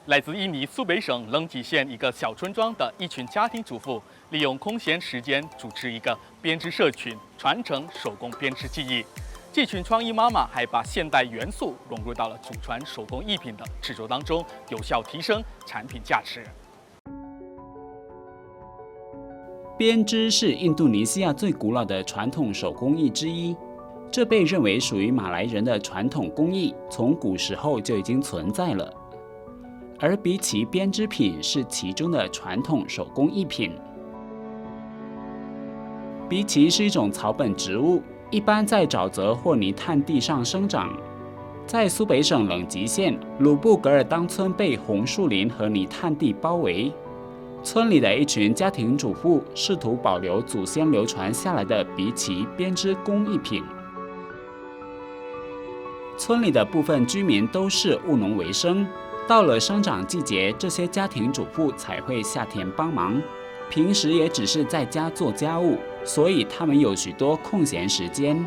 来自印尼苏北省冷吉县一个小村庄的一群家庭主妇，利用空闲时间组织一个编织社群，传承手工编织技艺。这群创意妈妈还把现代元素融入到了祖传手工艺品的制作当中，有效提升产品价值。编织是印度尼西亚最古老的传统手工艺之一，这被认为属于马来人的传统工艺，从古时候就已经存在了。而比奇编织品是其中的传统手工艺品。比奇是一种草本植物，一般在沼泽或泥炭地上生长。在苏北省冷吉县鲁布格尔当村被红树林和泥炭地包围，村里的一群家庭主妇试图保留祖先流传下来的比奇编织工艺品。村里的部分居民都是务农为生，到了生长季节，这些家庭主妇才会下田帮忙，平时也只是在家做家务，所以他们有许多空闲时间。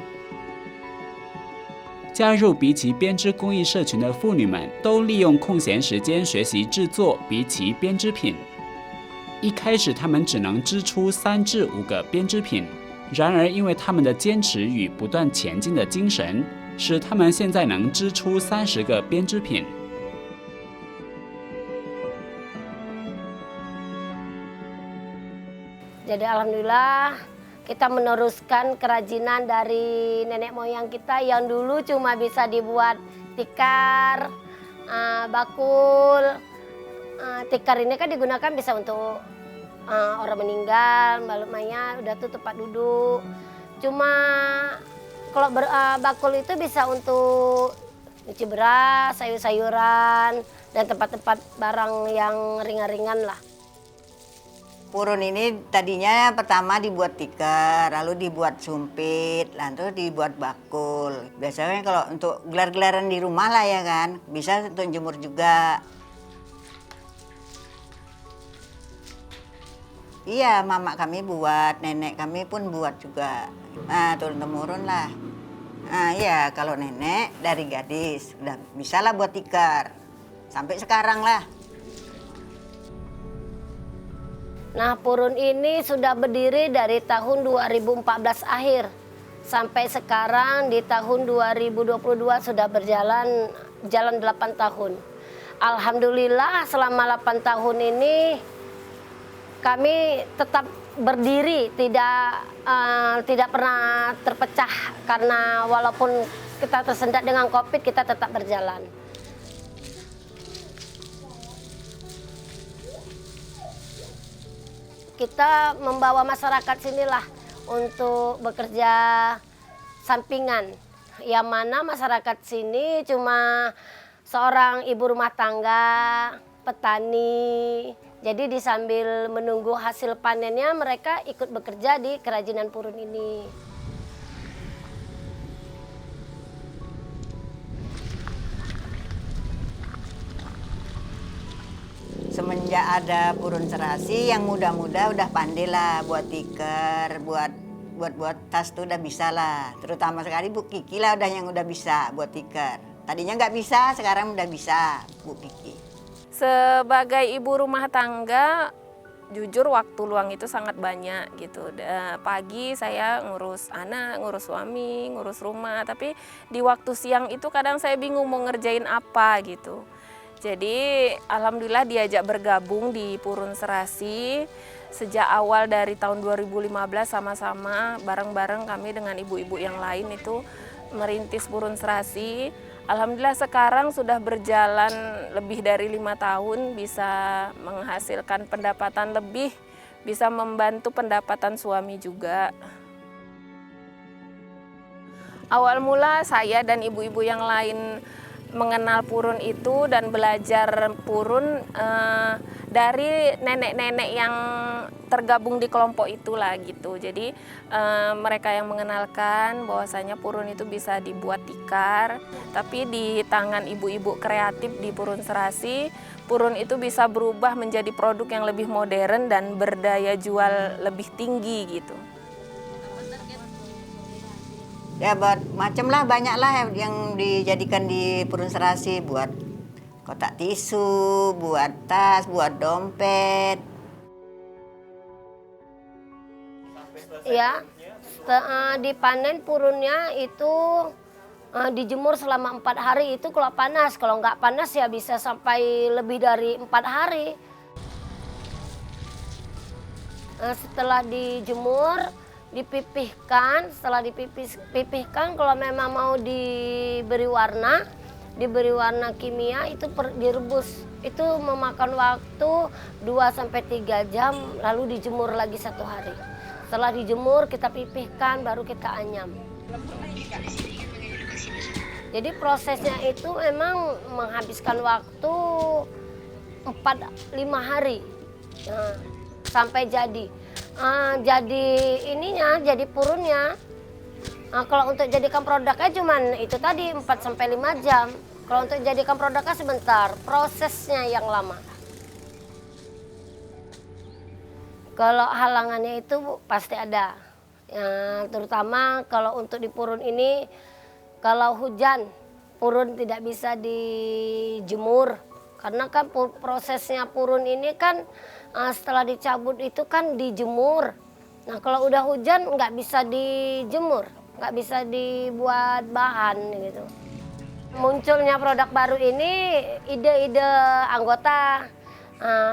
加入比奇编织工艺社群的妇女们都利用空闲时间学习制作比奇编织品。一开始他们只能织出3至5个编织品，然而因为他们的坚持与不断前进的精神，使他们现在能织出30个编织品。Jadi alhamdulillah kita meneruskan kerajinan dari nenek moyang kita yang dulu cuma bisa dibuat tikar, bakul. Tikar ini kan digunakan bisa untuk orang meninggal, baluknya udah tuh tempat duduk. Cuma kalau bakul itu bisa untuk nyuci beras, sayur-sayuran, dan tempat-tempat barang yang ringan-ringan lah. Purun ini tadinya pertama dibuat tikar, lalu dibuat sumpit, lalu dibuat bakul. Biasanya kalau untuk gelar-gelaran di rumah lah ya kan, bisa untuk jemur juga. Iya, mama kami buat, nenek kami pun buat juga. Nah, turun-temurun lah. Nah, iya, kalau nenek dari gadis, udah bisa lah buat tikar. Sampai sekarang lah. Nah, Purun ini sudah berdiri dari tahun 2014 akhir. Sampai sekarang di tahun 2022 sudah berjalan 8 tahun. Alhamdulillah selama 8 tahun ini kami tetap berdiri, tidak pernah terpecah karena walaupun kita tersendat dengan Covid, kita tetap berjalan. Kita membawa masyarakat sinilah untuk bekerja sampingan, yang mana masyarakat sini cuma seorang ibu rumah tangga, petani. Jadi di sambil menunggu hasil panennya mereka ikut bekerja di kerajinan Purun ini. Semenjak ada Purun Serasi, yang muda-muda udah pandai lah buat tikar, buat tas tuh udah bisa lah. Terutama sekali Bu Kiki lah yang udah bisa buat tikar. Tadinya nggak bisa, sekarang udah bisa Bu Kiki. Sebagai ibu rumah tangga, jujur waktu luang itu sangat banyak gitu. Pagi saya ngurus anak, ngurus suami, ngurus rumah. Tapi di waktu siang itu kadang saya bingung mau ngerjain apa gitu. Jadi alhamdulillah diajak bergabung di Purun Serasi. Sejak awal dari tahun 2015 sama-sama bareng-bareng kami dengan ibu-ibu yang lain itu merintis Purun Serasi. Alhamdulillah sekarang sudah berjalan lebih dari 5 tahun, bisa menghasilkan pendapatan lebih, bisa membantu pendapatan suami juga. Awal mula saya dan ibu-ibu yang lain mengenal Purun itu dan belajar Purun dari nenek-nenek yang tergabung di kelompok itulah gitu. Jadi mereka yang mengenalkan bahwasanya Purun itu bisa dibuat tikar, tapi di tangan ibu-ibu kreatif di Purun Serasi, Purun itu bisa berubah menjadi produk yang lebih modern dan berdaya jual lebih tinggi gitu. Ya buat macam lah, banyak lah yang dijadikan di Purun Serasi, buat kotak tisu, buat tas, buat dompet. Ya, dipanen purunnya itu dijemur selama 4 hari itu kalau panas. Kalau nggak panas ya bisa sampai lebih dari 4 hari. Setelah dijemur, dipipihkan. Setelah dipipihkan, kalau memang mau diberi warna kimia itu direbus. Itu memakan waktu 2-3 jam, lalu dijemur lagi 1 hari. Setelah dijemur, kita pipihkan, baru kita anyam. Jadi prosesnya itu memang menghabiskan waktu 4-5 hari sampai jadi. Jadi ininya, jadi purunnya. Kalau untuk jadikan produknya cuman itu tadi 4-5 jam. Kalau untuk jadikan produknya sebentar, prosesnya yang lama. Kalau halangannya itu pasti ada. Terutama kalau untuk di purun ini, kalau hujan, purun tidak bisa dijemur. Karena kan prosesnya purun ini kan setelah dicabut itu kan dijemur. Nah kalau udah hujan nggak bisa dijemur, nggak bisa dibuat bahan gitu. Munculnya produk baru ini ide-ide anggota.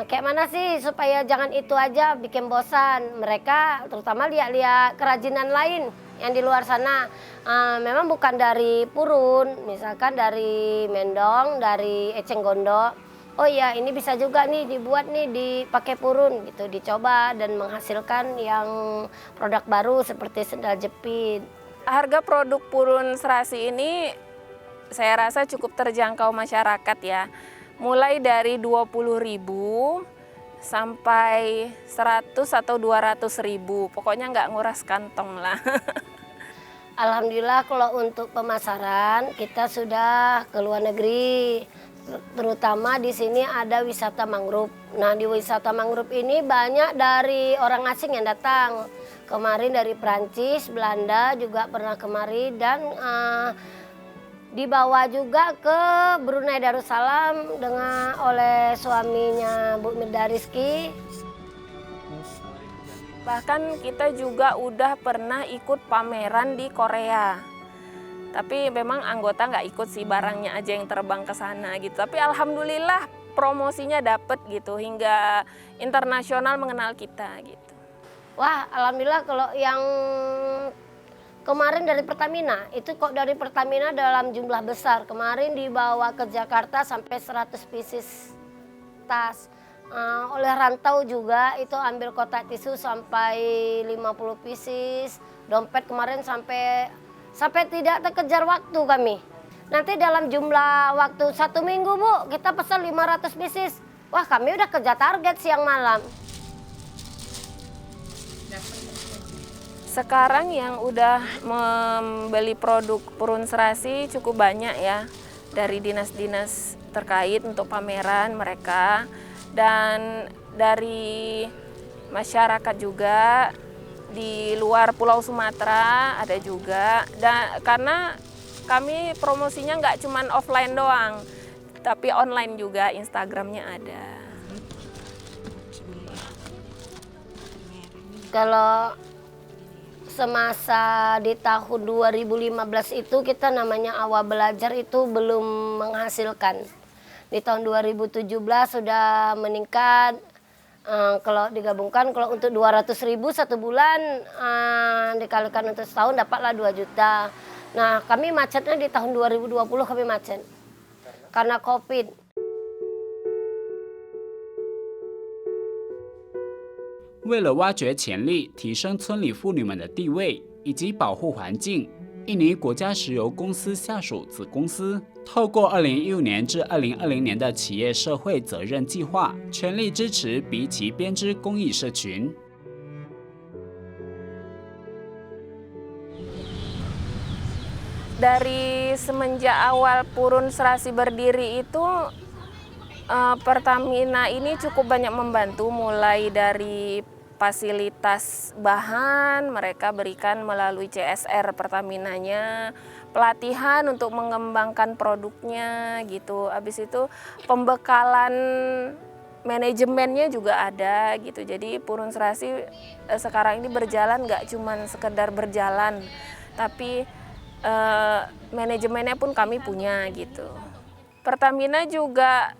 Kayak mana sih supaya jangan itu aja bikin bosan. Mereka terutama lihat-lihat kerajinan lain yang di luar sana. Memang bukan dari purun, misalkan dari mendong, dari eceng gondok. Oh iya ini bisa juga nih dibuat nih dipakai purun gitu. Dicoba dan menghasilkan yang produk baru seperti sendal jepit. Harga produk purun serasi ini saya rasa cukup terjangkau masyarakat ya. Mulai dari 20.000 sampai 100 atau 200.000. Pokoknya nggak nguras kantong lah. Alhamdulillah kalau untuk pemasaran kita sudah ke luar negeri. Terutama di sini ada wisata mangrove. Nah di wisata mangrove ini banyak dari orang asing yang datang. Kemarin dari Prancis, Belanda juga pernah kemari dan dibawa juga ke Brunei Darussalam oleh suaminya Bu Mirda Rizky. Bahkan kita juga udah pernah ikut pameran di Korea. Tapi memang anggota nggak ikut sih, barangnya aja yang terbang ke sana gitu. Tapi alhamdulillah promosinya dapet gitu hingga internasional mengenal kita gitu. Wah alhamdulillah kalau yang kemarin dari Pertamina, itu kok dari Pertamina dalam jumlah besar. Kemarin dibawa ke Jakarta sampai 100 pieces tas. Oleh rantau juga itu ambil kotak tisu sampai 50 pieces. Dompet kemarin sampai tidak terkejar waktu kami. Nanti dalam jumlah waktu 1 minggu Bu, kita pesan 500 pieces. Wah kami udah kejar target siang malam. Sekarang yang udah membeli produk purun serasi cukup banyak ya, dari dinas-dinas terkait untuk pameran mereka, dan dari masyarakat juga di luar Pulau Sumatera ada juga. Dan karena kami promosinya nggak cuma offline doang, tapi online juga, Instagramnya ada. Kalau semasa di tahun 2015 itu kita namanya awal belajar itu belum menghasilkan. Di tahun 2017 sudah meningkat. Kalau digabungkan, kalau untuk 200.000 1 bulan dikalikan untuk setahun dapatlah 2 juta. Nah kami macetnya di tahun 2020 kami macet karena COVID. 为了挖掘潜力、提升村里妇女们的地位以及保护环境，印尼国家石油公司下属子公司透过2015年至2020年的企业社会责任计划，全力支持鼻鳍编织公益社群。Dari semenjak awal purun serasi berdiri itu, Pertamina ini cukup banyak membantu, mulai dari fasilitas bahan mereka berikan melalui CSR Pertaminanya, pelatihan untuk mengembangkan produknya gitu. Habis itu pembekalan manajemennya juga ada gitu. Jadi Purun Serasi sekarang ini berjalan nggak cuman sekedar berjalan, tapi manajemennya pun kami punya gitu. Pertamina juga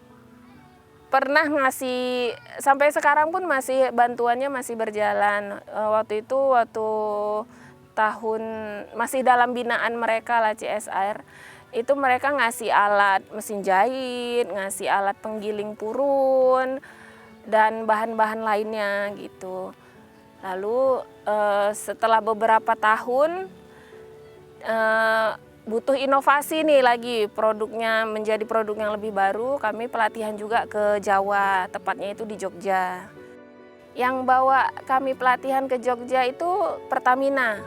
pernah ngasih, sampai sekarang pun masih bantuannya masih berjalan. Waktu tahun masih dalam binaan mereka lah CSR, itu mereka ngasih alat mesin jahit, ngasih alat penggiling purun, dan bahan-bahan lainnya gitu. Lalu setelah beberapa tahun butuh inovasi nih lagi, produknya menjadi produk yang lebih baru, kami pelatihan juga ke Jawa, tepatnya itu di Jogja. Yang bawa kami pelatihan ke Jogja itu Pertamina.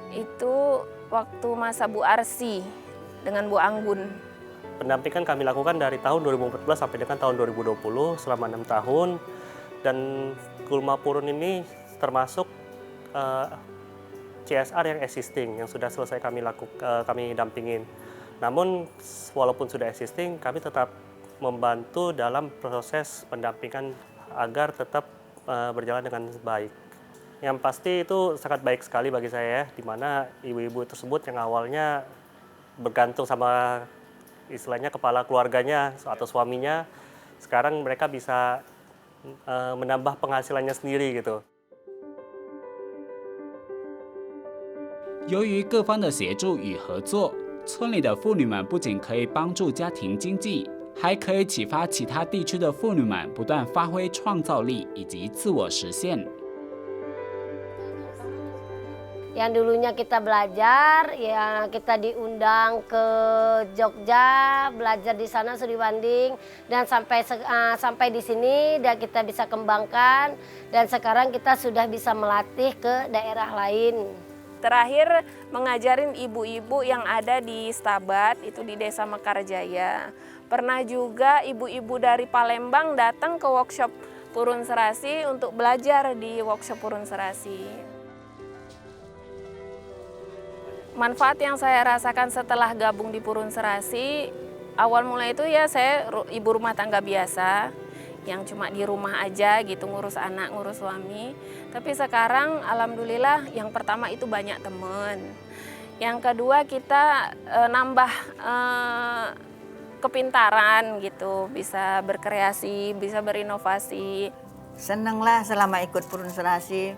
Itu waktu masa Bu Arsi dengan Bu Anggun. Pendampingan kami lakukan dari tahun 2014 sampai dengan tahun 2020 selama 6 tahun. Dan Gulma Purun ini termasuk CSR yang existing, yang sudah selesai kami dampingin. Namun walaupun sudah existing, kami tetap membantu dalam proses pendampingan agar tetap berjalan dengan baik. Yang pasti itu sangat baik sekali bagi saya, di mana ibu-ibu tersebut yang awalnya bergantung sama istilahnya kepala keluarganya atau suaminya, sekarang mereka bisa menambah penghasilannya sendiri gitu. 由于各方的协助与合作，村里的妇女们不仅可以帮助家庭经济，还可以启发其他地区的妇女们不断发挥创造力以及自我实现。 Yang dulunya kita belajar, ya kita diundang ke Jogja, belajar di sana studi banding, dan sampai di sini dan kita bisa kembangkan, dan sekarang kita sudah bisa melatih ke daerah lain. Terakhir mengajarin ibu-ibu yang ada di Stabat, itu di Desa Mekarjaya. Pernah juga ibu-ibu dari Palembang datang ke workshop Purun Serasi untuk belajar di workshop Purun Serasi. Manfaat yang saya rasakan setelah gabung di Purun Serasi, awal mulai itu ya saya ibu rumah tangga biasa, yang cuma di rumah aja gitu, ngurus anak, ngurus suami. Tapi sekarang alhamdulillah yang pertama itu banyak teman. Yang kedua kita nambah kepintaran gitu, bisa berkreasi, bisa berinovasi. Seneng lah selama ikut Purun Serasi.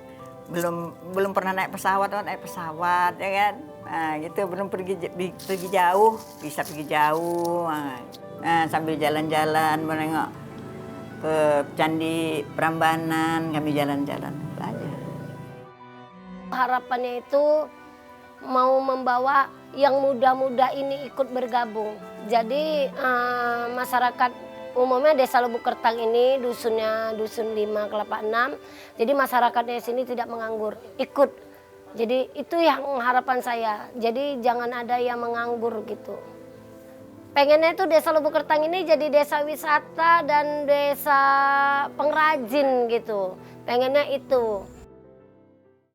Belum pernah naik pesawat ya kan. Nah, gitu belum pergi jauh, bisa pergi jauh. Nah, sambil jalan-jalan menengok ke Candi Prambanan, kami jalan-jalan aja. Harapannya itu mau membawa yang muda-muda ini ikut bergabung. Jadi masyarakat umumnya Desa Lubuk Kertang ini dusunnya dusun 5 Kelapa 6. Jadi masyarakatnya di sini tidak menganggur, ikut. Jadi itu yang harapan saya. Jadi jangan ada yang menganggur gitu. Pengennya itu Desa Lubuk Kertang ini jadi desa wisata dan desa pengrajin gitu. Pengennya itu.